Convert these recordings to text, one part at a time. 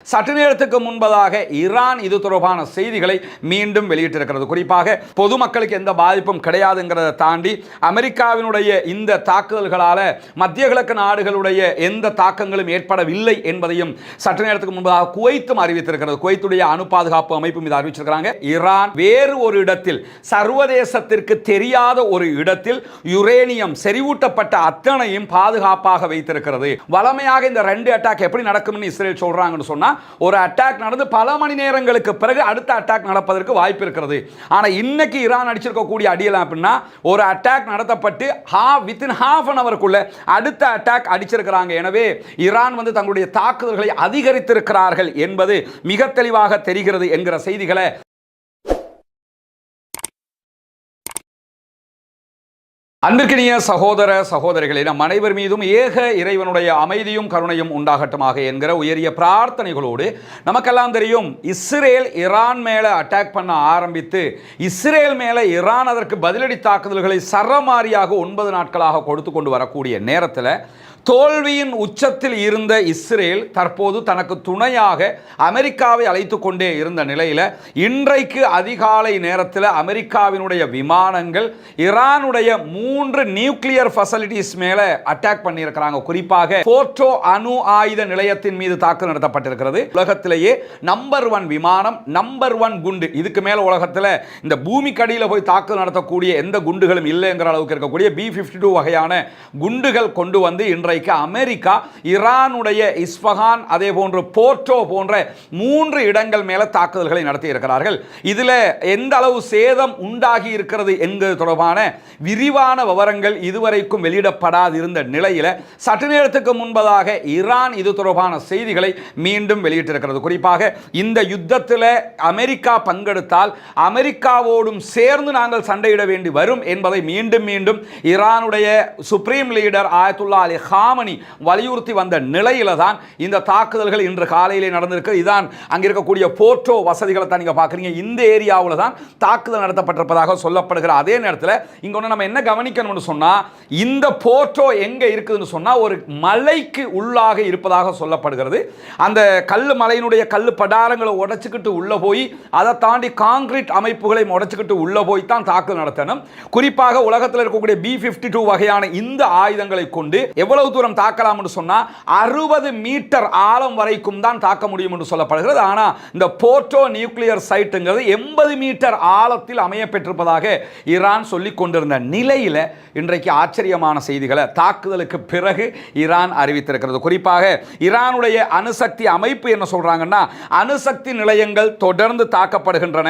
சற்று நேரத்துக்கு முன்பதாக ஈரான் இது தொடர்பான செய்திகளை மீண்டும் வெளியிட்டிருக்கிறது. குறிப்பாக பொதுமக்களுக்கு எந்த பாதிப்பும் கிடையாதுங்கிறத தாண்டி அமெரிக்காவினுடைய இந்த தாக்குதல்களால் மத்திய கிழக்கு நாடுகளுடைய எந்த தாக்கங்களும் ஏற்படவில்லை என்பதையும் சற்று நேரத்துக்கு முன்பதாக குவைத்தும் அறிவித்திருக்கிறது. குவைத்துடைய அணு பாதுகாப்பு அமைப்பும் இதை அறிவிச்சிருக்கிறாங்க. ஈரான் வேறு ஒரு இடத்தில், சர்வதேசத்திற்கு தெரியாத ஒரு இடத்தில் யுரேனியம் செறிவூட்டப்பட்ட அத்தனையும் பாதுகாப்பாக வைத்திருக்கிறது. வளமையாக இந்த ரெண்டு அட்டாக் எப்படி நடக்கும்னு இஸ்ரேல் சொல்றாங்கன்னு சொன்னா, ஒரு அட்டாக் நடந்து பல மணி நேரங்களுக்கு பிறகு அடுத்த அட்டாக் நடப்பதற்கு வாய்ப்பு இருக்கிறது. ஆனா இன்னைக்கு ஈரான் அடிச்சிருக்கக்கூடிய அடியெல்லாம் அப்படின்னா, ஒரு அட்டாக் நடத்தப்பட்டு வித்தின் ஹாஃப் அன் அவருக்குள்ள அடுத்த அட்டாக் அடிச்சிருக்கிறாங்க. எனவே ஈரான் தங்களுடைய தாக்குதல்களை அதிகரித்திருக்கிறார்கள் என்பது மிக தெளிவாக தெரிகிறது என்கிற செய்திகளை அன்பிற்கினிய சகோதர சகோதரிகளே, நம் அனைவர் மீதும் ஏக இறைவனுடைய அமைதியும் கருணையும் உண்டாகட்டுமாக என்கிற உயரிய பிரார்த்தனைகளோடு, நமக்கெல்லாம் தெரியும் இஸ்ரேல் ஈரான் மேலே அட்டாக் பண்ண ஆரம்பித்து இஸ்ரேல் மேலே ஈரான் அதற்கு பதிலடி தாக்குதல்களை சரமாரியாக 9 நாட்களாக கொடுத்து கொண்டு வரக்கூடிய நேரத்தில் தோல்வியின் உச்சத்தில் இருந்த இஸ்ரேல் தற்போது தனக்கு துணையாக அமெரிக்காவை அழைத்து கொண்டே இருந்த நிலையில் இன்றைக்கு அதிகாலை நேரத்தில் அமெரிக்காவினுடைய விமானங்கள் ஈரானுடைய 3 நியூக்ளியர் ஃபெசிலிட்டிஸ் மேலே அட்டாக் பண்ணியிருக்கிறாங்க. குறிப்பாக போர்ட்டோ அணு ஆயுத நிலையத்தின் மீது தாக்குதல் நடத்தப்பட்டிருக்கிறது. உலகத்திலேயே நம்பர் 1 விமானம், நம்பர் 1 குண்டு. இதுக்கு மேலே உலகத்தில் இந்த பூமிக்கு அடியில் போய் தாக்குதல் நடத்தக்கூடிய எந்த குண்டுகளும் இல்லைங்கிற அளவுக்கு இருக்கக்கூடிய B-52 வகையான குண்டுகள் கொண்டு வந்து இன்றைக்கு அமெரிக்கா ஈரானுடைய இஸ்ஃபஹான், அதே போன்று போர்ட்டோ போன்ற 3 இடங்கள் மேல தாக்குதல்களை நடத்தி இருக்கிறார்கள். இதுல எந்த அளவு சேதம் உண்டாகி இருக்கிறது என்பது தொடர்பான விரிவான விவரங்கள் இதுவரைக்கும் வெளியிடப்படாதிருந்த நிலையில் சற்று நேரத்துக்கு முன்பதாக ஈரான் இது தொடர்பான செய்திகளை மீண்டும் வெளியிட்டிருக்கிறது. குறிப்பாக இந்த யுத்தத்தில் அமெரிக்கா பங்கெடுத்தால் அமெரிக்காவோடும் சேர்ந்து நாங்கள் சண்டையிட வேண்டி வரும் என்பதை மீண்டும் மீண்டும் ஈரானுடைய சுப்ரீம் லீடர் ஆயத்துல்லா அலி காமனி வலியுறுத்தி வந்த நிலையில தான் இந்த தாக்குதல்கள் இன்று காலையிலே நடந்திருக்கு. இதான் அங்க இருக்கக்கூடிய போர்ட்டோ வசதிகளை தான் நீங்க பாக்குறீங்க. இந்த ஏரியாவில் தான் தாக்குதல் நடத்தப்பட்டிருப்பதாக சொல்லப்படுகிற அதே நேரத்தில் இங்க நம்ம என்ன கவனிக்கணும்னு சொன்னா, இந்த போர்ட்டோ எங்க இருக்குதுன்னு சொன்னா ஒரு மலைக்கு உள்ளாக இருப்பதாக சொல்லப்படுகிறது. அந்த கல்லு மலையினுடைய கல்லு படாரங்களை உடைச்சுக்கிட்டு உள்ள போய் அதை தாண்டி கான்கிரீட் அமைப்புகளை உடைச்சுக்கிட்டு உள்ள போய் தான் தாக்குதல் நடத்தணும். குறிப்பாக உலகத்தில் இருக்கக்கூடிய B-52 வகையான இந்த ஆயுதங்களை கொண்டு எவ்வளவு தூரம் தாக்கலாம் என்று சொன்னா 60 மீட்டர் ஆழம் வரைக்கும் தான் தாக்க முடியும் என்று சொல்லப்படுகிறது. ஆனா இந்த போர்ட்டோ நியூக்ளியர் சைட்டுங்கிறது 80 மீட்டர் ஆழத்தில் அமைய பெற்றிருப்பதாக ஈரான் சொல்லிக் கொண்டிருந்த நிலையில் இன்றைக்கு ஆச்சரியமான செய்திகளை தாக்குதலுக்கு பிறகு ஈரான் அறிவித்திருக்கிறது. குறிப்பாக ஈரானுடைய அணுசக்தி அமைப்பு என்ன சொல்றாங்கன்னா, அணுசக்தி நிலையங்கள் தொடர்ந்து தாக்கப்படுகின்றன,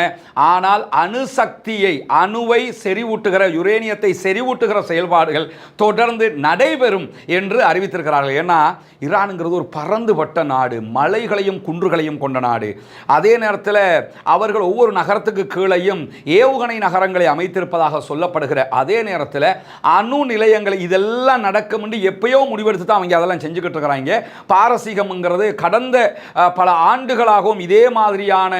ஆனால் அணுசக்தியை, அணுவை செறிவூட்டுகிற, யுரேனியத்தை செறிவூட்டுகிற செயல்பாடுகள் தொடர்ந்து நடைபெறும் என்று அறிவித்திருக்கிறார்கள். ஏன்னா ஈரானுங்கிறது ஒரு பரந்துபட்ட நாடு, மலைகளையும் குன்றுகளையும் கொண்ட நாடு. அதே நேரத்தில் அவர்கள் ஒவ்வொரு நகரத்துக்கு கீழையும் ஏவுகணை நகரங்களை அமைத்திருப்பதாக சொல்லப்படுகிற அதே நேரத்தில் அணு நிலையங்களை இதெல்லாம் நடக்கும் என்று எப்பயோ முடிவெடுத்து தான் அவங்க அதெல்லாம் செஞ்சுக்கிட்டு இருக்கிறாங்க. பாரசீகம்ங்கிறது கடந்த பல ஆண்டுகளாகவும் இதே மாதிரியான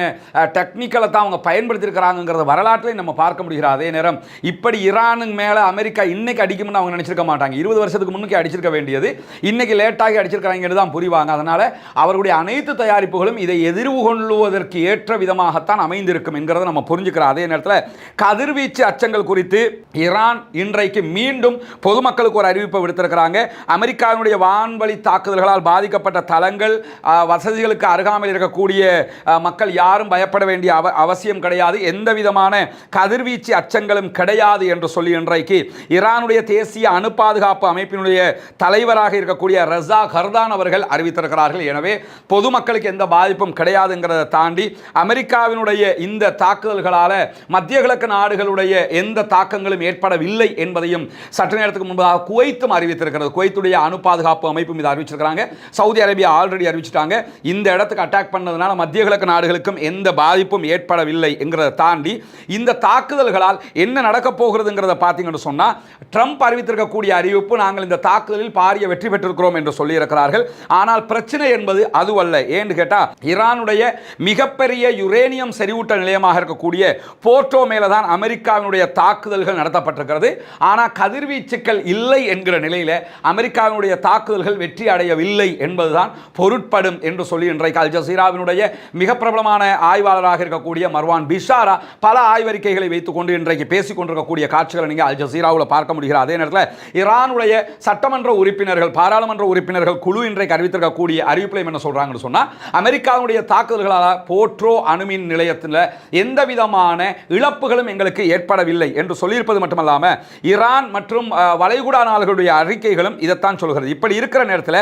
டெக்னிக்கலை தான் அவங்க பயன்படுத்தியிருக்கிறாங்கிறத வரலாற்றில் நம்ம பார்க்க முடிகிற அதே நேரம் இப்படி ஈரானுக்கு மேலே அமெரிக்கா இன்னைக்கு அடிக்கும்னு அவங்க நினைச்சிருக்க மாட்டாங்க. 20 வருஷத்துக்கு முன்னுக்கு அடிச்சிருக்க வேண்டியது இன்னைக்கு லேட்டாகி அடிச்சிருக்கிறாங்க தான் புரிவாங்க. அதனால அவர்களுடைய அனைத்து தயாரிப்புகளும் இதை எதிர்கொள்வதற்கு ஏற்ற விதமாகத்தான் அமைந்திருக்கும் என்கிறத நம்ம புரிஞ்சுக்கிறோம். அதே நேரத்தில் கதிர்வீச்சு அச்சங்கள் குறித்து ஈரான் இன்றைக்கு மீண்டும் பொதுமக்களுக்கு ஒரு அறிவிப்பை விடுத்திருக்கிறாங்க. அமெரிக்காவினுடைய வான்வழி தாக்குதல்களால் பாதிக்கப்பட்ட தளங்கள், வசதிகளுக்கு அருகாமையில் இருக்கக்கூடிய மக்கள் யாரும் பயப்பட வேண்டிய அவசியம் கிடையாது, எந்த விதமான கதிர்வீச்சு அச்சங்களும் கிடையாது என்று சொல்லி இன்றைக்கு ஈரானுடைய தேசிய அணு பாதுகாப்பு அமைப்பினுடைய தலைவராக இருக்கக்கூடிய ரஸா கர்தான் அவர்கள் அறிவித்திருக்கிறார்கள். எனவே பொதுமக்களுக்கு எந்த பாதிப்பும் கிடையாதுங்கிறத தாண்டி அமெரிக்காவினுடைய இந்த தாக்குதல்களால் மத்திய கிழக்கு நாடுகளுடைய எந்த தாக்கங்களும் ஏற்படவில்லை என்பதையும் சற்று நேரத்துக்கு முன்பதாக குவைத்தும் அறிவித்திருக்கிறது. குவைத்துடைய அணு பாதுகாப்பு அமைப்பும் இதை அறிவிச்சிருக்கிறாங்க. சவுதி அரேபியா ஆல்ரெடி அறிவிச்சிட்டாங்க. இந்த இடத்துக்கு அட்டாக் பண்ணதுனால மத்திய கிழக்கு நாடுகளுக்கும் எந்த பாதிப்பும் ஏற்படவில்லை என்கிறத தாண்டி இந்த தாக்குதல்களால் என்ன நடக்க போகிறதுங்கிறத பார்த்தீங்கன்னு சொன்னா, ட்ரம்ப் அறிவித்திருக்கக்கூடிய அறிவிப்பு, நாங்கள் இந்த தாக்குதலில் பாரிய வெற்றி பெற்றிருக்கிறோம் என்று சொல்லியிருக்கிறார்கள். ஆனால் பிரச்சனை என்பது அதுவல்ல. ஏன்னு கேட்டா, ஈரானுடைய மிகப்பெரிய யுரேனியம் செறிவூட்ட நிலையமாக இருக்கக்கூடிய போர்ட்டோ மேலதான் அமெரிக்காவினுடைய தாக்குதல்கள் நடத்தப்பட்டிருக்கிறது. ஆனால் கதிர்வீச்சுக்கள் இல்லை என்கிற நிலையில அமெரிக்காவினுடைய தாக்குதல்கள் வெற்றி அடையவில்லை என்பதுதான் பொருட்படும் என்று சொல்லி இன்றைக்கு அல் ஜசீராவினுடைய மிக பிரபலமான ஆய்வாளராக இருக்கக்கூடிய மர்வான் பிஷாரா பல ஆய்வறிக்கைகளை வைத்துக் கொண்டு இன்றைக்கு பேசிக் கொண்டிருக்கக்கூடிய காட்சிகளை நீங்க அல் ஜசீராவில் பார்க்க முடிகிறது. அதே நேரத்தில் ஈரானுடைய சட்டமன்ற உறுப்பினர்கள், பாராளுமன்ற உறுப்பினர்கள் குழு இன்றைக்கு அறிவித்திருக்கக்கூடிய அறிவிப்பில் என்ன சொல்றாங்கன்னு சொன்னா, அமெரிக்காவுடைய தாக்குதல்களால் போர்ட்டோ அணுமின் நிலையத்தில் எந்த விதமான இழப்புகளும் எங்களுக்கு ஏற்படவில்லை என்று சொல்லியிருப்பது மட்டுமல்லாம ஈரான் மற்றும் வளைகுடா நாடுகளுடைய அறிக்கைகளும் இதைத்தான் சொல்கிறது. இப்படி இருக்கிற நேரத்தில்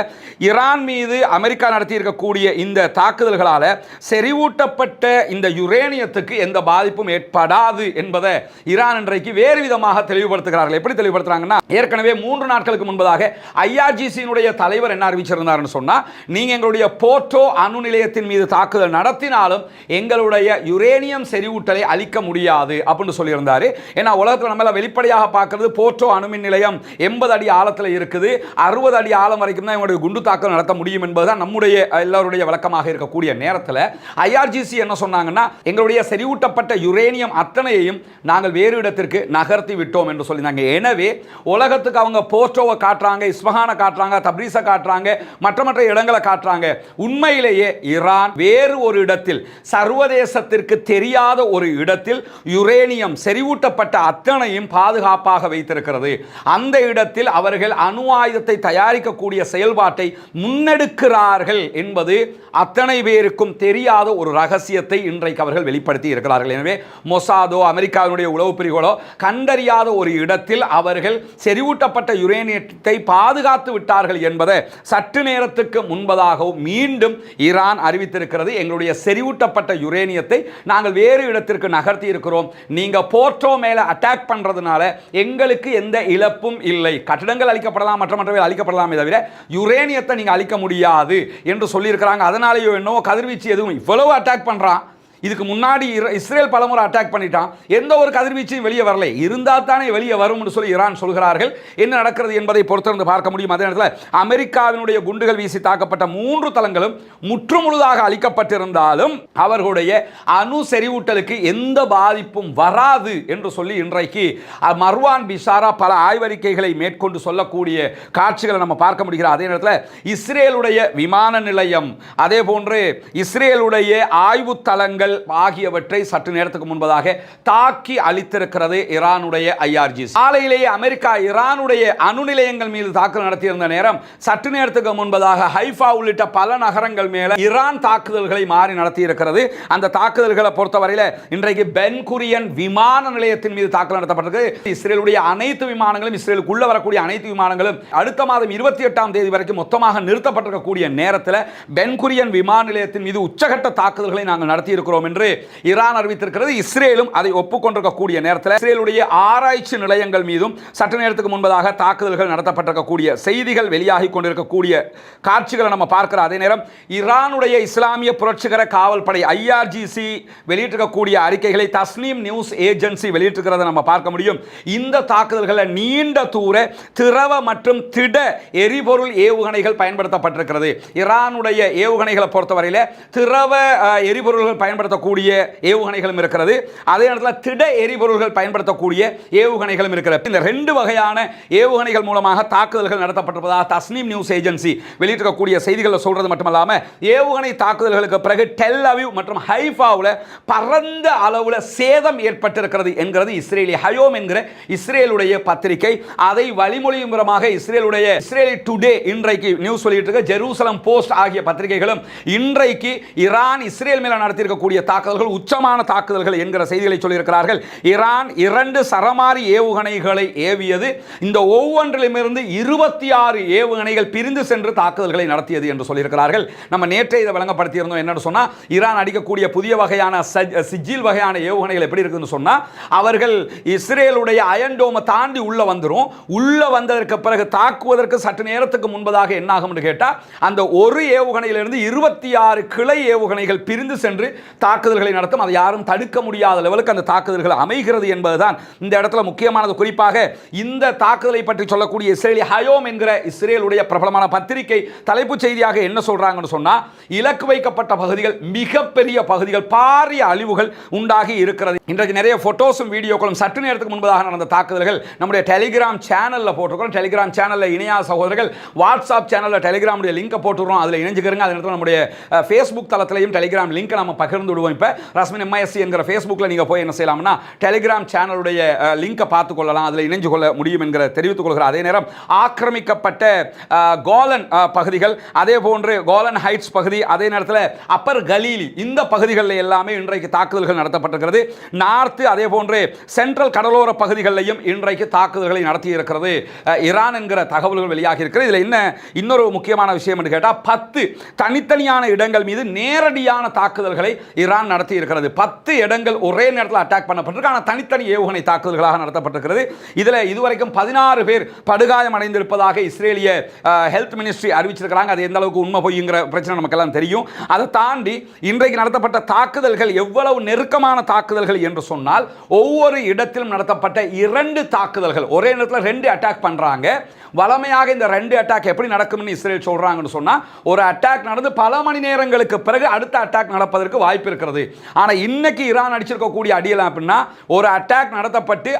ஈரான் மீது அமெரிக்கா நடத்தி இருக்கக்கூடிய இந்த தாக்குதல்களால செறிவூட்டப்பட்ட இந்த யுரேனியத்துக்கு எந்த பாதிப்பும் ஏற்படாது என்பதை ஈரான் இன்றைக்கு வேறு விதமாக தெளிவுபடுத்துகிறார்கள். எப்படி தெளிவுபடுத்துறாங்கன்னா, ஏற்கனவே 3 நாட்களுக்கு முன்பதாக ஐஆர்ஜிசியினுடைய தலைவர் என்ன அறிவிச்சிருந்தார்னு சொன்னா, நீங்க எங்களுடைய போர்ட்டோ அணு நிலையத்தின் மீது தாக்குதல் நடத்தினாலும் எங்களுடைய யுரேனியம் செறிவூட்டலை அழிக்க முடியாது அப்படின்னு சொல்லியிருந்தாரு. ஏன்னா உலகத்தில் நம்மள வெளிப்படையாக பார்க்கிறது, போர்ட்டோ அணுமின் நிலையம் 80 அடி ஆழத்தில் இருக்குது, 60 அடி ஆழம் வரைக்கும் தான் எங்களுடைய குண்டு தாக்குதல் நடத்த முடியும் என்பதுதான் நம்முடைய எல்லாருடைய விளக்கமாக இருக்கக்கூடிய நேரத்தில் ஐஆர்ஜிசி என்ன சொன்னாங்கன்னா, எங்களுடைய செறிவூட்டப்பட்ட யுரேனியம் அத்தனையையும் நாங்கள் வேறு இடத்திற்கு நகர்த்தி விட்டோம் என்று சொல்லியிருந்தாங்க. எனவே உலகத்துக்கு அவங்க போர்ட்டோவை காட்டுறாங்க, இஸ்பஹானை காட்டுறாங்க, தப்ரீஸை காட்டுறாங்க, மற்ற இடங்களை காட்டுறாங்க. உண்மையிலேயே ஈரான் வேறு ஒரு இடத்தில், சர்வதேசத்திற்கு தெரியாத ஒரு இடத்தில் யுரேனியம் செறிவூட்டப்பட்ட அத்தனையும் பாதுகாப்பாக வைத்திருக்கிறது. அந்த இடத்தில் அவர்கள் அணு ஆயுதத்தை தயாரிக்கக்கூடிய செயல்பாட்டை முன்னெடுக்கிறார்கள் என்பது அத்தனை பேருக்கும் தெரியாத ஒரு ரகசியத்தை இன்றைக்கு அவர்கள் வெளிப்படுத்தி இருக்கிறார்கள். எனவே மொசாதோ, அமெரிக்காவினுடைய உளவு பிரிவுகளோ கண்டறியாத ஒரு இடத்தில் அவர்கள் செறிவூட்டப்பட்ட யுரேனியத்தை பாதுகாத்து விட்டார்கள் என்பதை சற்று நேரத்துக்கு முன்பதாகவும் மீண்டும் ஈரான் அறிவித்திருக்கிறது. எங்களுடைய செறிவூட்டப்பட்ட யுரேனியத்தை நாங்கள் வேறு இடத்திற்கு நகர்த்தி இருக்கிறோம். நீங்க போர்ட்டோ மேல அட்டாக் பண்றதுனால எங்களுக்கு எந்த இழப்பும் இல்லை. கட்டிடங்கள் அழிக்கப்படலாம், மற்றவை அழிக்கப்படலாமே தவிர யுரேனியத்தை நீங்க அழிக்க முடியாது என்று சொல்லியிருக்கிறாங்க. அதனாலேயோ என்னவோ கதிர்வீச்சு எதுவும் இவ்வளவு அட்டாக் பண்றான். இதுக்கு முன்னாடி இஸ்ரேல் பலமுறை அட்டாக் பண்ணிட்டான், எந்த ஒரு கதிர்வீச்சும் வெளியே வரலை. இருந்தால் தானே வெளியே வரும் என்று சொல்லி ஈரான் சொல்கிறார்கள். என்ன நடக்கிறது என்பதை பொறுத்திருந்து பார்க்க முடியும். அதே நேரத்தில் அமெரிக்காவினுடைய குண்டுகள் வீசி தாக்கப்பட்ட 3 தளங்களும் முற்றுமுழுதாக அழிக்கப்பட்டிருந்தாலும் அவர்களுடைய அணு செறிவூட்டலுக்கு எந்த பாதிப்பும் வராது என்று சொல்லி இன்றைக்கு மர்வான் பிஷாரா பல ஆய்வறிக்கைகளை மேற்கொண்டு சொல்லக்கூடிய காட்சிகளை நம்ம பார்க்க முடிகிறது. அதே நேரத்தில் இஸ்ரேலுடைய விமான நிலையம், அதே போன்று இஸ்ரேலுடைய ஆய்வு தளங்கள் ஆகியவற்றை சற்று நேரத்துக்கு முன்பதாக தாக்கி அழித்திருக்கிறது ஈரானுடைய ஐஆர்ஜிசி. காலையிலேயே அமெரிக்கா ஈரானுடைய அணு நிலையங்கள் மீது தாக்குதல் நடத்தியிருந்த நேரம் சற்று நேரத்துக்கு முன்பதாக ஹைஃபா உள்ளிட்ட பல நகரங்கள் மேல ஈரான் தாக்குதல்களை மாறி நடத்தி இருக்கிறது. அந்த தாக்குதல்களை பொறுத்தவரையில் இன்றைக்கு பென் குரியன் விமான நிலையத்தின் மீது தாக்குதல் நடத்தப்பட்டிருக்கு. இஸ்ரேலுடைய அனைத்து விமானங்களும், இஸ்ரேலுக்குள்ள வரக்கூடிய அனைத்து விமானங்களும் அடுத்த மாதம் 28ஆம் தேதி வரைக்கும் மொத்தமாக நிறுத்தப்பட்டிருக்கக்கூடிய நேரத்தில் பென் குரியன் விமான நிலையத்தின் மீது உச்சகட்ட தாக்குதல்களை நாங்கள் நடத்தி இருக்கிறோம் என்று ஈரான் அறிவித்திருக்கிறது. இஸ்ரேலும் அதை ஒப்புக்கொண்டிருக்கக்கூடிய நேரத்தில் இஸ்ரேலுடைய ஆராய்ச்சி நிலையங்கள் மீதும் சற்று நேரத்துக்கு முன்பதாக தாக்குதல்கள் நடத்தப்பட்டிருக்கக்கூடிய செய்திகள் வெளியாகி கொண்டிருக்கக்கூடிய காட்சிகளை நம்ம பார்க்கிறோம். அதே நேரம் ஈரானுடைய இஸ்லாமிய புரட்சிகர காவல் படை ஐஆர்ஜிசி வெளியிட்டிருக்கக்கூடிய அறிக்கைகளை தஸ்னீம் நியூஸ் ஏஜென்சி வெளியிட்டிருக்கிறத நம்ம பார்க்க முடியும். இந்த தாக்குதல்களை நீண்ட தூர திரவ மற்றும் திட எரிபொருள் ஏவுகணைகள் பயன்படுத்தப்பட்டிருக்கிறது. ஈரானுடைய ஏவுகணைகளை பொறுத்தவரையில் திரவ எரிபொருள்கள் பயன்படுத்தக்கூடிய ஏவுகணைகளும் இருக்கிறது, அதே நேரத்தில் திட எரிபொருள்கள் பயன்படுத்தக்கூடிய ஏவுகணைகளும் இருக்கிறது. இந்த 2 வகையான ஏவுகணைகள் மூலமாக தாக்குதல்கள் நடத்தப்பட்டிருப்பதாக தஸ்னீம் நியூஸ் ஏஜென்சி வெளியிட்டிருக்கக்கூடிய செய்திகளை சொல்றது மட்டுமல்லாம, ஏவுகணை தாக்குதல்களுக்கு பிறகு டெல் அவிவ் மற்றும் ஹைஃபாவில் பரந்த அளவில் சேதம் ஏற்பட்டிருக்கிறது என்கிறது இஸ்ரேலி ஹயோம் என்கிற இஸ்ரேலுடைய பத்திரிகை. அதை வழிமொழியும் விதமாக இஸ்ரேலி டுடே இன்றைக்கு நியூஸ் வெளியிட்டிருக்க ஜெருசலம் போஸ்ட் ஆகிய பத்திரிகைகளும் இன்றைக்கு ஈரான் இஸ்ரேல் மேல நடத்தியிருக்கக்கூடிய தாக்குதல்கள் உச்சமான தாக்குதல்கள் என்கிற செய்திகளை சொல்லியிருக்கிறார்கள். ஈரான் 2 சரமாரி ஏவுகணைகளை ஏவியது. இந்த ஒவ்வொன்றிலுமிருந்து 26 ஏவுகணைகள் பிரிந்து சென்று தாக்குதல்களை நடத்தியது என்று சொல்லியிருக்கிறார்கள். நம்ம நேற்றை இதை விளங்கப்படுத்தியிருந்தோம். என்னன்னு சொன்னா, ஈரான் அடிக்கக்கூடிய புதிய வகையான சிஜில் வகையான ஏவுகணைகள் எப்படி இருக்குன்னு சொன்னா, அவர்கள் இஸ்ரேலுடைய அயன் டோமை தாண்டி உள்ள வந்துரும். உள்ள வந்ததற்கு பிறகு தாக்குவதற்கு சற்று நேரத்துக்கு முன்பதாக என்ன ஆகும் கேட்டா, அந்த ஒரு ஏவுகணையிலிருந்து 26 கிளை ஏவுகணைகள் பிரிந்து சென்று தாக்குதல்களை நடத்தும். அதை யாரும் தடுக்க முடியாத லெவலுக்கு அந்த தாக்குதல்கள் அமைகிறது என்பதுதான் இந்த இடத்துல முக்கியமானது. குறிப்பாக இந்த தாக்குதலை பற்றி சொல்லக்கூடிய இஸ்ரேலி ஹயோம் என்கிற இஸ்ரேலுடைய பிரபலமான பத்திரிகை தலைப்புச் செய்தியாக என்ன சொல்றாங்கன்னு சொன்னா, இலக்கு வைக்கப்பட்ட பகுதிகள் மிகப்பெரிய பகுதிகள், பாரிய அழிவுகள் உண்டாகி இருக்கிறது. இன்றைக்கு நிறைய போட்டோஸும் வீடியோக்களும் சற்று நேரத்துக்கு முன்பதாக நடந்த தாக்குதல்கள் நம்முடைய டெலிகிராம் சேனல்ல போட்டுருக்கோம். டெலிகிராம் சேனல்ல இணையா சகோதரர்கள் வாட்ஸ்அப் சேனல்ல டெலிகிராமுடைய லிங்கை போட்டுறோம். அதில் இணைஞ்சுக்கிறங்க. அதே நேரத்தில் நம்முடைய ஃபேஸ்புக் தளத்திலையும் டெலிகிராம் லிங்க் நம்ம பகிர்ந்து விடுவோம். இப்போ ரஸ்மின் எம்ஐஎஸ்சி என்கிற ஃபேஸ்புக்கில் நீங்கள் போய் என்ன செய்யலாம்னா டெலிகிராம் சேனலுடைய லிங்கை பார்த்துக் கொள்ளலாம், அதில் இணைஞ்சு கொள்ள முடியும் என்கிற தெரிவித்துக் கொள்கிறார். அதே நேரம் ஆக்கிரமிக்கப்பட்ட கோலன் பகுதிகள், அதே போன்று கோலன் ஹைட்ஸ் பகுதி, அதே நேரத்தில் அப்பர் கலீலி, இந்த பகுதிகளில் எல்லாமே இன்றைக்கு தாக்குதல்கள் நடத்தப்பட்டிருக்கிறது. நார்த்து அதே போன்று சென்ட்ரல் கடலோர பகுதிகளிலையும் இன்றைக்கு தாக்குதல்களை நடத்தி இருக்கிறது ஈரான் என்கிற தகவல்கள் வெளியாகி இருக்கிறது. இதில் என்ன இன்னொரு முக்கியமான விஷயம் என்று கேட்டால் 10 தனித்தனியான இடங்கள் மீது நேரடியான தாக்குதல்களை ஈரான் நடத்தி இருக்கிறது. 10 இடங்கள் ஒரே நேரத்தில் அட்டாக் பண்ணப்பட்டிருக்கு. ஆனால் தனித்தனி ஏவுகணை தாக்குதல்களாக நடத்தப்பட்டிருக்கிறது. இதில் இதுவரைக்கும் 16 பேர் படுகாயம் அடைந்திருப்பதாக இஸ்ரேலிய ஹெல்த் மினிஸ்ட்ரி அறிவிச்சிருக்கிறாங்க. அது எந்த அளவுக்கு உண்மை பொய்ங்கிற பிரச்சனை நமக்கெல்லாம் தெரியும். அதை தாண்டி இன்றைக்கு நடத்தப்பட்ட தாக்குதல்கள் எவ்வளவு நெருக்கமான தாக்குதல்கள் என்று சொன்னால், ஒவ்வொரு இடத்திலும் நடத்தப்பட்ட 2 தாக்குதல்கள், ஒரே நேரத்தில் 2 அட்டாக் பண்றாங்க. வளமையாக இந்த 2 அட்டாக் எப்படி நடக்கும்னு இஸ்ரேல் சொல்றாங்கன்னு சொன்னா, ஒரு அட்டாக் நடந்து பல மணி நேரங்களுக்கு பிறகு அடுத்த அட்டாக் நடப்பதற்கு வாய்ப்பு இருக்கிறது. ஆனா இன்னைக்கு ஈரான் அடிச்சிருக்கக்கூடிய அடியெல்லாம் அப்படின்னா, ஒரு அட்டாக் நடத்தப்பட்டு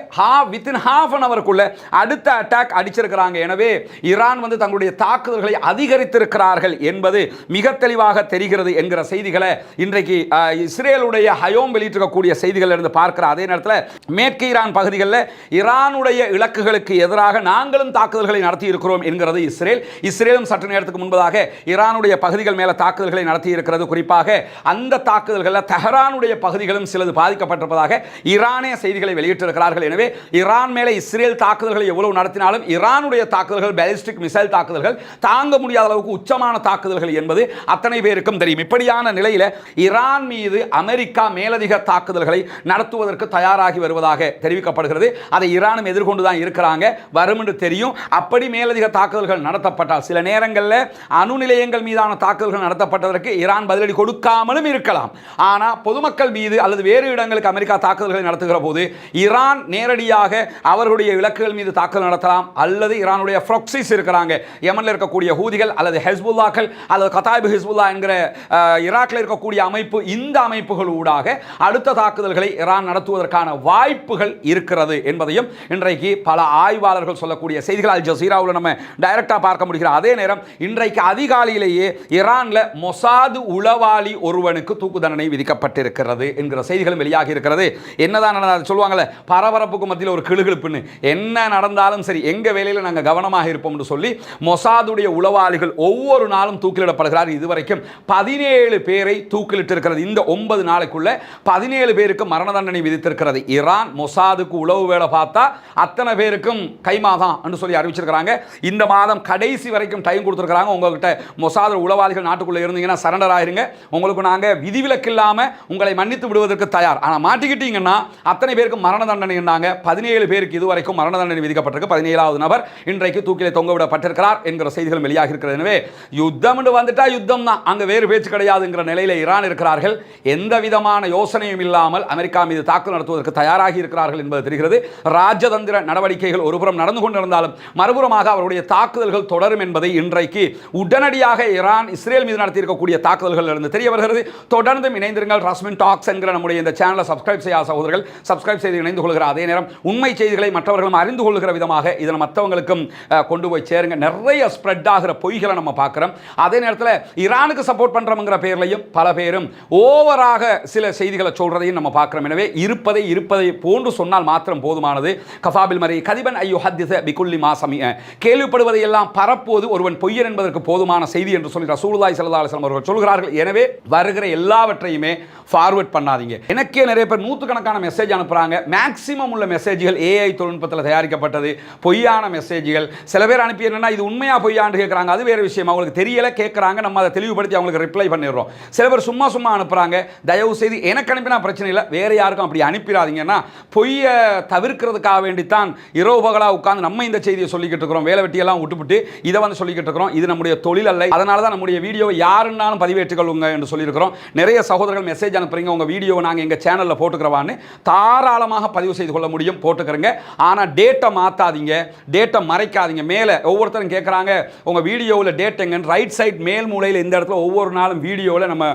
வித்தின் half an hourக்குள்ள அடுத்த அட்டாக் அடிச்சிருக்கிறாங்க. எனவே ஈரான் தங்களுடைய தாக்குதல்களை அதிகரித்திருக்கிறார்கள் என்பது மிக தெளிவாக தெரிகிறது என்கிற செய்திகளை இன்றைக்கு இஸ்ரேலுடைய ஹயோம் வெளியிட்டிருக்கக்கூடிய செய்திகள் இருந்து பார்க்கிற அதே நேரத்தில் மேற்கு ஈரான் பகுதிகளில் ஈரானுடைய இலக்குகளுக்கு எதிராக நாங்களும் தாக்குதல்களை நடத்தி இருக்கிறோம் என்கிறது இஸ்ரேல். இஸ்ரேலும் சற்று நேரத்துக்கு முன்பதாக ஈரானுடைய பகுதிகள் மேல தாக்குதல்களை நடத்தி இருக்கிறது. குறிப்பாக அந்த தாக்குதல்களில் தெஹரானுடைய பகுதிகளும் சிலது பாதிக்கப்பட்டிருப்பதாக ஈரானிய செய்திகளை வெளியிட்டிருக்கிறார்கள். எனவே ஈரான் மேலே இஸ்ரேல் தாக்குதல்களை எவ்வளவு நடத்தினாலும் ஈரானுடைய தாக்குதல்கள், பாலிஸ்டிக் மிசைல் தாக்குதல்கள் தாங்க முடியாத அளவுக்கு உச்சமான தாக்குதல்கள் என்பது அத்தனை பேருக்கும் தெரியும். இப்படியான நிலையில் ஈரான் மீது அமெரிக்கா மேலதிக தாக்குதல்களை நடத்துவதற்கு தயாராகி வருவதாக தெரிவிக்கப்படுகிறது. அதை ஈரானும் எதிர்கொண்டுதான் இருக்கிறாங்க, வரும் என்று தெரியும். அப்படி மேலதிக தாக்குதல்கள் நடத்தப்பட்டால் சில நேரங்களில் அணு நிலையங்கள் மீதான தாக்குதல்கள் நடத்தப்பட்டதற்கு ஈரான் பதிலடி கொடுக்காமலும் இருக்கலாம். ஆனால் பொதுமக்கள் மீது அல்லது வேறு இடங்களுக்கு அமெரிக்கா தாக்குதல்களை நடத்துகிற போது ஈரான் நேரடியாக அவர்களுடைய இலக்குகள் மீது தாக்குதல் நடத்தலாம். அல்லது ஈரானுடைய ப்ராக்ஸிஸ் இருக்கிறாங்க, யமனில் இருக்கக்கூடிய ஹூதிகள் அல்லது ஹெஸ்புல்லாக்கள் அல்லது கதாயிப் ஹிஸ்புல்லா என்கிற ஈராக்கில் இருக்கக்கூடிய அமைப்பு, இந்த அமைப்புகள் ஊடாக அடுத்த தாக்குதல்களை ஈரான் நடத்துவதற்கான வாய்ப்புகள் இருக்கிறது என்பதையும் இன்றைக்கு பல ஆய்வாளர்கள் சொல்லக்கூடிய செய்திகள் அல் ஜசீராவில் நம்ம டைரக்டா பார்க்க முடிகிற அதே நேரம் இன்றைக்கு அதிகாலையிலேயே ஈரான்ல மொசாது உளவாளி ஒருவனுக்கு தூக்கு தண்டனை விதிக்கப்பட்டிருக்கிறது என்கிற செய்திகளும் வெளியாகி இருக்கிறது. என்னதான் நடந்தது சொல்லுவாங்கல்ல, பரபரப்புக்கு மத்தியில் ஒரு கிளுகிழுப்புன்னு, என்ன நடந்தாலும் சரி எங்க வேலையில் நாங்கள் கவனமாக இருப்போம் என்று சொல்லி மொசாதுடைய உளவாளிகள் ஒவ்வொரு நாளும் தூக்கிலிடப்படுகிறார். இதுவரைக்கும் 17 பேரை தூக்கிலிட்டிருக்கிறது. இந்த 9 நாளைக்குள்ள 17 பேருக்கு மரண தண்டனை விதித்திருக்கிறது ஈரான். மொசாதுக்கு உளவு வேலை பார்த்தா அத்தனை பேருக்கும் கைமாதான் என்று சொல்லி அறிவிச்சிருக்கிறாங்க. இந்த மாதம் கடைசி வரைக்கும் டைம் கொடுத்திருக்காங்க. உங்ககிட்ட மொசாது உளவாளிகள் நாட்டுக்குள்ள இருந்தீங்கன்னா சரண்டர் ஆயிருங்க, உங்களுக்கு நாங்க விதிவிலக்கு இல்லாம உங்களை மன்னித்து விடுவதற்கு தயார். ஆனா மாட்டிக்கிட்டீங்கன்னா அத்தனை பேருக்கு மரண தண்டனை. 17 பேருக்கு இதுவரைக்கும் மரண தண்டனை விதிக்கப்பட்டிருக்கு. 17வது நபர் இன்றைக்கு தூக்கிலே தொங்க விடப்பட்டிருக்கிறார் என்கிற செய்திகள் வெளியாகி இருக்கிறது. எனவே யுத்தம் வந்துட்டா யுத்தம் தான், அங்க வேறு பேச்சு கிடையாதுங்கிற நிலையில ஈரான் இருக்கிறார்கள். எந்த விதமான யோசனையும் இல்லாமல் அமெரிக்கா மீது தாக்குதல் நடத்துவதற்கு தயாராகி இருக்கிறார்கள் என்பது தெரிகிறது. ராஜதந்திர நடவடிக்கைகள் ஒருபுறம் நடந்து கொண்டிருந்தாலும் மறுபுறமாக அவருடைய தாக்குதல்கள் தொடரும் என்பதை இன்றைக்கு உடனடியாக ஈரான் இஸ்ரேல் மீது நடத்தி இருக்கக்கூடிய தாக்குதல்கள் இருந்து தெரிய வருகிறது. தொடர்ந்து இணைந்திருங்கள். ரஸ்மின் டாக்ஸ் என்கிற நம்முடைய இந்த சேனலை சப்ஸ்கிரைப் செய்யாத சகோதரர்கள் சப்ஸ்கிரைப் செய்து இணைந்து கொள்கிற அதே நேரம் உண்மை செய்திகளை மற்றவர்களும் அறிந்து கொள்கிற விதமாக இதை மற்றவங்களுக்கும் கொண்டு போய் சேருங்க. நிறைய ஸ்ப்ரெட் ஆகிற பொய்களை நம்ம பார்க்கிறோம். அதே நேரத்தில் ஈரானுக்கு சப்போர்ட் பண்றோம்ங்கிற பேர்லையும் பல பேரும் ஓவராக சில செய்திகளை சொல்றதையும் நம்ம பார்க்கிறோம். எனவே இருப்பதை போன்று சொன்னால் மாத்திரம் போதுமானது. கஃபாபில் மரி கதிபன் ஐயோ ஹத்திஸ பிகுல்லி மாசமி, கேள்விப்படுவதை எல்லாம் பரப்போது ஒருவன் பொய்யன் என்பதற்கு போதுமான செய்தி என்று சொல்லி ரசூலுல்லாஹி ஸல்லல்லாஹு அலைஹி வஸல்லம் அவர்கள் சொல்கிறார்கள். எனவே வருகிற எல்லாவற்றையுமே ஃபார்வர்ட் பண்ணாதீங்க. எனக்கே நிறைய பேர் நூற்றுக்கணக்கான மெசேஜ் அனுப்புறாங்க. மேக்ஸிமம் உள்ள மெசேஜ்கள் ஏஐ தொழில்நுட்பத்தில் தயாரிக்கப்பட்டது, பொய்யான மெசேஜ்கள். சில பேர் அனுப்பி என்னன்னா இது உண்மையா பொய்யான்னு கேட்குறாங்க. அது வேறு விஷயம், அவங்களுக்கு தெரியல கேட்குறாங்க, நம்ம அதை தெளிவுபடுத்தி அவங்களுக்கு ரிப்ளை பண்ணிடுறோம். சில பேர் சும்மா அனுப்புறாங்க. தயவு செய்து எனக்கு அனுப்பினா பிரச்சனை இல்லை, வேற யாருக்கும் அப்படி அனுப்பிடாதீங்கன்னா பொய்யை தவிர்க்கிறதுக்காக வேண்டித்தான் இரவு பகலாக உட்கார்ந்து நம்ம இந்த செய்தியை சொல்லிக்கிட்டு இருக்கிறோம். வேலை வெட்டியெல்லாம் விட்டுவிட்டு இதை சொல்லிக்கிட்டு இருக்கிறோம். இது நம்முடைய தொழில் அல்ல. அதனால தான் நம்முடைய வீடியோவை யாருன்னாலும் பதிவேற்றுக்கொள்ளுங்க என்று சொல்லியிருக்கிறோம். நிறைய சகோதரர்கள் மெசேஜ் மெசேஜ் அனுப்புறீங்க, உங்கள் வீடியோவை நாங்கள் எங்கள் சேனலில் போட்டுக்கிறவான்னு தாராளமாக பதிவு செய்து கொள்ள முடியும், போட்டுக்கிறங்க. ஆனால் டேட்டை மாற்றாதீங்க, டேட்டை மறைக்காதீங்க. மேலே ஒவ்வொருத்தரும் கேட்குறாங்க உங்கள் வீடியோவில் டேட் எங்கன்னு. ரைட் சைட் மேல் மூலையில் இந்த இடத்துல ஒவ்வொரு நாளும் வீடியோவில் நம்ம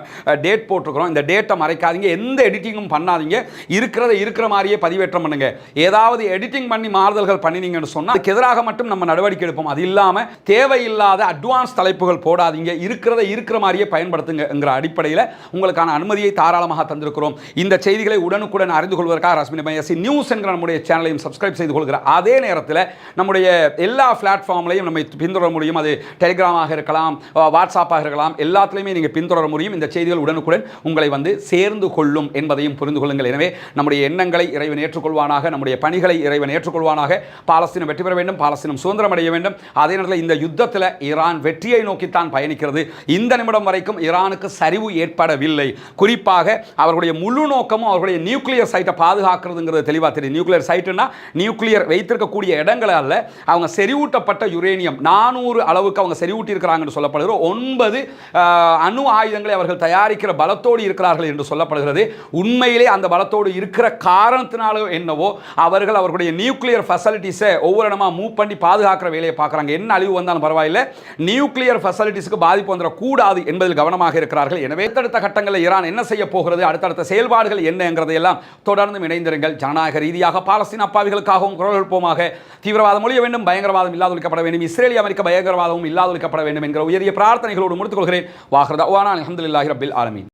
டேட் போட்டுக்கிறோம். இந்த டேட்டை மறைக்காதீங்க, எந்த எடிட்டிங்கும் பண்ணாதீங்க, இருக்கிறத இருக்கிற மாதிரியே பதிவேற்றம் பண்ணுங்க. ஏதாவது எடிட்டிங் பண்ணி மாறுதல்கள் பண்ணினீங்கன்னு சொன்னால் அதுக்கு எதிராக மட்டும் நம்ம நடவடிக்கை எடுப்போம். அது இல்லாமல் தேவையில்லாத அட்வான்ஸ் தலைப்புகள் போடாதீங்க, இருக்கிறத இருக்கிற மாதிரியே பயன்படுத்துங்கிற அடிப்படையில் உங்களுக்கான அனுமதியை தாராளமாக தந்திருக்கிறோம். இந்த செய்திகளை உடனுக்குடன் அறிந்து கொள்வதற்காக ரஸ்மின் மையசி நியூஸ் என்கிற நம்முடைய சேனலையும் சப்ஸ்கிரைப் செய்து கொள்கிற அதே நேரத்தில் நம்முடைய எல்லா பிளாட்ஃபார்ம்லையும் நம்ம பின்தொடர முடியும். அது டெலிகிராமாக இருக்கலாம், வாட்ஸ்அப்பாக இருக்கலாம், எல்லாத்துலேயுமே நீங்கள் பின்தொடர முடியும். இந்த செய்திகள் உடனுக்குடன் உங்களை வந்து சேர்ந்து கொள்ளும் என்பதையும் புரிந்து கொள்ளுங்கள். எனவே நம்முடைய எண்ணங்களை இறைவன் ஏற்றுக்கொள்வானாக, நம்முடைய பணிகளை இறைவன் ஏற்றுக்கொள்வானாக. பாலஸ்தீனம் வெற்றி பெற வேண்டும், பாலஸ்தீனம் சுதந்திரம் அடைய வேண்டும். அதே நேரத்தில் இந்த யுத்தத்தில் ஈரான் வெற்றியை நோக்கித்தான் பயணிக்கிறது. இந்த நிமிடம் வரைக்கும் ஈரானுக்கு சரிவு ஏற்படவில்லை. குறிப்பாக அவர்களுடைய முழு நோக்கமும் அவர்களுடைய நியூக்ளியர் சைட்டை பாதுகாக்கிறதுங்கிறது தெளிவாக தெரியும். நியூக்ளியர் சைட்டுனா நியூக்ளியர் வைத்திருக்கக்கூடிய இடங்கள் அல்ல, அவங்க செறிவூட்டப்பட்ட யுரேனியம் 400 அளவுக்கு அவங்க செறிவூட்டி இருக்கிறாங்கன்னு சொல்லப்படுகிற 9 அணு ஆயுதங்களை அவர்கள் தயாரிக்கிற பலத்தோடு இருக்கிறார்கள் என்று சொல்லப்படுகிறது. உண்மையிலே அந்த பலத்தோடு இருக்கிற காரணத்தினாலோ என்னவோ அவர்கள் அவர்களுடைய நியூக்ளியர் ஃபெசிலிட்டிஸை ஒவ்வொரு இடமா மூவ் பண்ணி பாதுகாக்கிற வேலையை பார்க்குறாங்க. என்ன அழிவு வந்தாலும் பரவாயில்லை, நியூக்ளியர் ஃபெசிலிட்டிஸ்க்கு பாதிப்பு வந்துடக்கூடாது என்பதில் கவனமாக இருக்கிறார்கள். எனவே அடுத்தடுத்த கட்டங்களில் ஈரான் என்ன செய்ய போகிறது, அடுத்தடுத்த செயல்பாடுகள் என்னங்கிறதையெல்லாம் தொடர்ந்து இணைந்திருங்கள். ஜனநாயக ரீதியாக பாலஸ்தீன அப்பாவிகளுக்காகவும் குரல் எழுப்போமாக. தீவிரவாதம் ஒழிய வேண்டும், பயங்கரவாதம் இல்லாதொழிக்கப்பட வேண்டும், இஸ்ரேலிய அமெரிக்க பயங்கரவாதமும் இல்லாதொழிக்கப்பட வேண்டும் என்கிற உயரிய பிரார்த்தனைகளோடு முடித்துக் கொள்கிறேன். வாஹ்ரதா அல்ஹம்துலில்லாஹி ரப்பில் ஆலமீன்.